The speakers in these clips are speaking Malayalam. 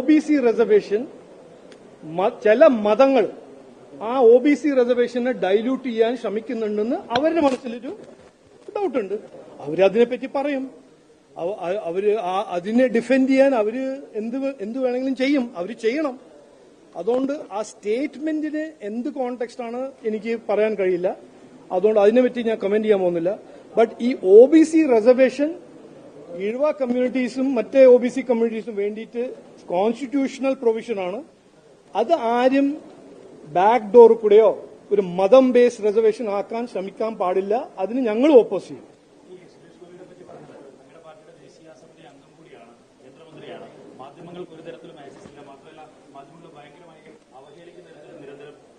OBC റിസർവേഷൻ ചില മതങ്ങൾ ആ OBC റിസർവേഷനെ ഡൈല്യൂട്ട് ചെയ്യാൻ ശ്രമിക്കുന്നുണ്ടെന്ന് അവരുടെ മനസ്സിലൊരു ഡൗട്ടുണ്ട്. അവരതിനെപ്പറ്റി പറയും. അവര് അതിനെ ഡിഫെൻഡ് ചെയ്യാൻ അവര് എന്ത് വേണമെങ്കിലും ചെയ്യും. അവര് ചെയ്യണം. അതുകൊണ്ട് ആ സ്റ്റേറ്റ്മെന്റിന് എന്ത് കോണ്ടെക്സ്റ്റ് ആണ് എനിക്ക് പറയാൻ കഴിയില്ല. അതുകൊണ്ട് അതിനെപ്പറ്റി ഞാൻ കമന്റ് ചെയ്യാൻ പോകുന്നില്ല. ബട്ട് ഈ OBC റിസർവേഷൻ ഈഴവ കമ്മ്യൂണിറ്റീസും മറ്റേ OBC കമ്മ്യൂണിറ്റീസും വേണ്ടിയിട്ട് കോൺസ്റ്റിറ്റ്യൂഷണൽ പ്രൊവിഷനാണ്. അത് ആരും ബാക്ക് ഡോർ കൂടെയോ ഒരു മതം ബേസ്ഡ് റിസർവേഷൻ ആക്കാൻ ശ്രമിക്കാൻ പാടില്ല. അതിന് ഞങ്ങൾ ഓപ്പോസ് ചെയ്യും.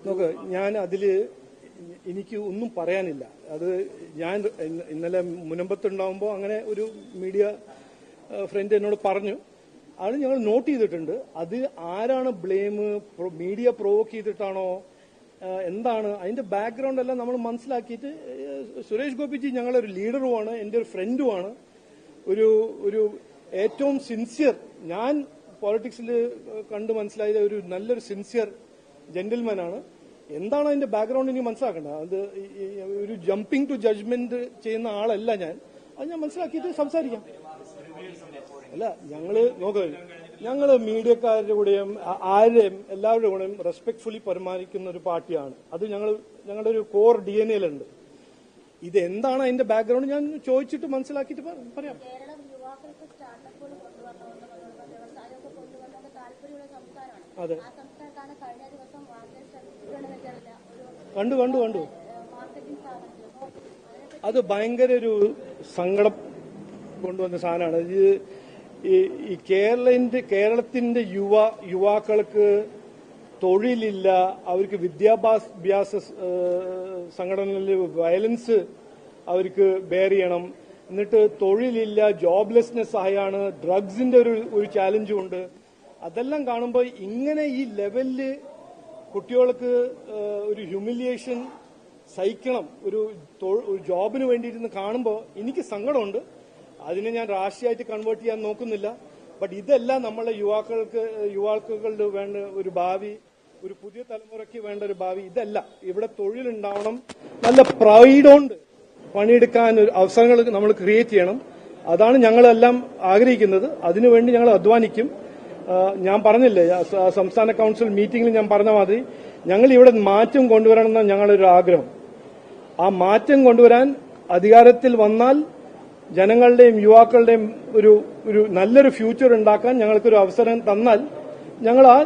നോക്ക്, ഞാൻ അതില് എനിക്ക് ഒന്നും പറയാനില്ല. അത് ഞാൻ ഇന്നലെ മുനമ്പത്തുണ്ടാവുമ്പോൾ അങ്ങനെ ഒരു മീഡിയ ഫ്രണ്ട് എന്നോട് പറഞ്ഞു. അത് ഞങ്ങൾ നോട്ട് ചെയ്തിട്ടുണ്ട്. അത് ആരാണ് ബ്ലെയിം? മീഡിയ പ്രൊവോക്ക് ചെയ്തിട്ടാണോ എന്താണ് അതിന്റെ ബാക്ക്ഗ്രൗണ്ട് എല്ലാം നമ്മൾ മനസ്സിലാക്കിയിട്ട് സുരേഷ് ഗോപിജി ഞങ്ങളൊരു ലീഡറുമാണ്, എന്റെ ഒരു ഫ്രണ്ടുമാണ്, ഒരു ഏറ്റവും സിൻസിയർ, ഞാൻ പോളിറ്റിക്സിൽ കണ്ട് മനസ്സിലായത് ഒരു നല്ലൊരു സിൻസിയർ ജെന്റിൽമാനാണ്. എന്താണ് അതിന്റെ ബാക്ക്ഗ്രൗണ്ട് എനിക്ക് മനസ്സിലാക്കേണ്ടത്. അത് ഒരു ജമ്പിങ് ടു ജഡ്ജ്മെന്റ് ചെയ്യുന്ന ആളല്ല ഞാൻ. അത് ഞാൻ മനസ്സിലാക്കിയിട്ട് സംസാരിക്കാം. അല്ല, ഞങ്ങള് മീഡിയക്കാരുടെ കൂടെയും ആരെയും എല്ലാവരുടെ കൂടെയും റെസ്പെക്ട്ഫുള്ളി പെരുമാറിക്കുന്ന ഒരു പാർട്ടിയാണ്. അത് ഞങ്ങളുടെ ഒരു കോർ DNA-ലുണ്ട്. ഇത് എന്താണ് അതിന്റെ ബാക്ക്ഗ്രൗണ്ട് ഞാൻ ചോദിച്ചിട്ട് മനസ്സിലാക്കിയിട്ട് പറയാം. അതെ, കണ്ടു. അത് ഭയങ്കര ഒരു സങ്കടം കൊണ്ടുവന്ന സാധനമാണ്. ഈ കേരളത്തിന്റെ യുവാക്കൾക്ക് തൊഴിലില്ല, അവർക്ക് വിദ്യാഭ്യാസ സംഘടനകളിൽ വയലൻസ് അവർക്ക് ബെയർ ചെയ്യണം, എന്നിട്ട് തൊഴിലില്ല, ജോബ്ലെസ്നെസ് ആയാണ്, ഡ്രഗ്സിന്റെ ഒരു ചാലഞ്ചും ഉണ്ട്. അതെല്ലാം കാണുമ്പോൾ ഇങ്ങനെ ഈ ലെവലില് കുട്ടികൾക്ക് ഒരു ഹ്യൂമിലിയേഷൻ സഹിക്കണം ഒരു ജോബിന് വേണ്ടിയിരുന്ന് കാണുമ്പോൾ എനിക്ക് സങ്കടമുണ്ട്. അതിനെ ഞാൻ രാഷ്ട്രീയമായിട്ട് കൺവേർട്ട് ചെയ്യാൻ നോക്കുന്നില്ല. ബട്ട് ഇതെല്ലാം നമ്മളെ യുവാക്കളുടെ വേണ്ട ഒരു ഭാവി, ഒരു പുതിയ തലമുറയ്ക്ക് വേണ്ട ഒരു ഭാവി ഇതല്ല. ഇവിടെ തൊഴിലുണ്ടാവണം, നല്ല പ്രൈഡോണ്ട് പണിയെടുക്കാൻ ഒരു അവസരങ്ങൾ നമ്മൾ ക്രിയേറ്റ് ചെയ്യണം. അതാണ് ഞങ്ങളെല്ലാം ആഗ്രഹിക്കുന്നത്. അതിനുവേണ്ടി ഞങ്ങൾ അധ്വാനിക്കും. ഞാൻ പറഞ്ഞില്ലേ, സംസ്ഥാന കൌൺസിൽ മീറ്റിംഗിൽ ഞാൻ പറഞ്ഞ മാതിരി ഞങ്ങൾ ഇവിടെ മാറ്റം കൊണ്ടുവരണമെന്നാണ് ഞങ്ങളൊരു ആഗ്രഹം. ആ മാറ്റം കൊണ്ടുവരാൻ അധികാരത്തിൽ വന്നാൽ ജനങ്ങളുടെയും യുവാക്കളുടെയും ഒരു നല്ലൊരു ഫ്യൂച്ചർ ഉണ്ടാക്കാൻ ഞങ്ങൾക്കൊരു അവസരം തന്നാൽ ഞങ്ങൾ ആ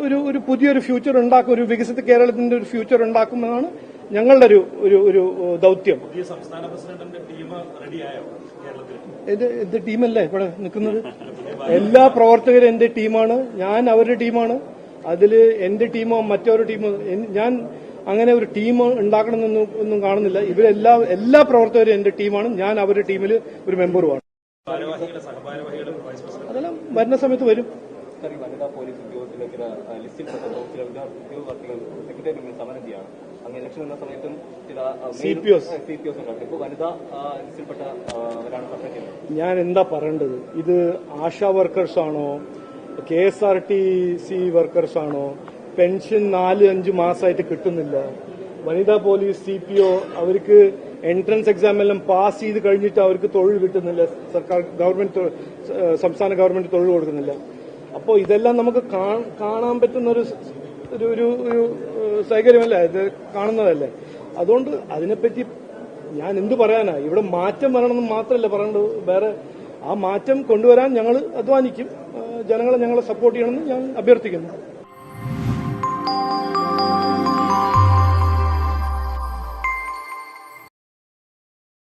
ഒരു പുതിയൊരു ഫ്യൂച്ചർ ഉണ്ടാക്കും, ഒരു വികസിത കേരളത്തിന്റെ ഒരു ഫ്യൂച്ചർ ഉണ്ടാക്കുമെന്നാണ് ഞങ്ങളുടെ ഒരു ദൌത്യം. സംസ്ഥാന പ്രസിഡന്റിന്റെ ടീം റെഡിയായോ? എന്റെ ടീമല്ലേ ഇവിടെ നിൽക്കുന്നത്? എല്ലാ പ്രവർത്തകരും എന്റെ ടീമാണ്, ഞാൻ അവരുടെ ടീമാണ്. അതില് എന്റെ ടീമോ മറ്റൊരു ടീമോ ഞാൻ അങ്ങനെ ഒരു ടീം ഉണ്ടാക്കണമെന്നൊന്നും കാണുന്നില്ല. എല്ലാ പ്രവർത്തകരും എന്റെ ടീമാണ്, ഞാൻ അവരുടെ ടീമിൽ ഒരു മെമ്പറുമാണ്. അതെല്ലാം വരുന്ന സമയത്ത് വരും. വനിതാ പോലീസ് ഉദ്യോഗസ്ഥരുടെ ലിസ്റ്റിൽപ്പെട്ട ഉദ്യോഗാർത്ഥികൾ സെക്രട്ടേറിയറ്റിൽ സമരം ചെയ്യാണ്. അങ്ങ് ഇലക്ഷൻ എന്ന സമയത്തും ചില CPOs ഉണ്ടാക്കും. ഇപ്പോൾ വനിതാ ലിസ്റ്റിൽപ്പെട്ടവരാണ് സമരം ചെയ്യുന്നത്. ഞാൻ എന്താ പറയേണ്ടത്? ഇത് ആശാ വർക്കേഴ്സാണോ, KSRTC വർക്കേഴ്സാണോ? പെൻഷൻ 4-5 മാസമായിട്ട് കിട്ടുന്നില്ല. വനിതാ പോലീസ് CPO അവർക്ക് എൻട്രൻസ് എക്സാം എല്ലാം പാസ് ചെയ്ത് കഴിഞ്ഞിട്ട് അവർക്ക് തൊഴിൽ കിട്ടുന്നില്ല. സംസ്ഥാന ഗവൺമെന്റ് തൊഴിൽ കൊടുക്കുന്നില്ല. അപ്പോൾ ഇതെല്ലാം നമുക്ക് കാണാൻ പറ്റുന്ന ഒരു സൗകര്യമല്ല, ഇത് കാണുന്നതല്ലേ. അതുകൊണ്ട് അതിനെപ്പറ്റി ഞാൻ എന്ത് പറയാനാ? ഇവിടെ മാറ്റം വരണമെന്ന് മാത്രമല്ല പറയേണ്ടത്, വേറെ ആ മാറ്റം കൊണ്ടുവരാൻ ഞങ്ങൾ അധ്വാനിക്കും. ജനങ്ങളെ സപ്പോർട്ട് ചെയ്യണമെന്ന് ഞാൻ അഭ്യർത്ഥിക്കുന്നു.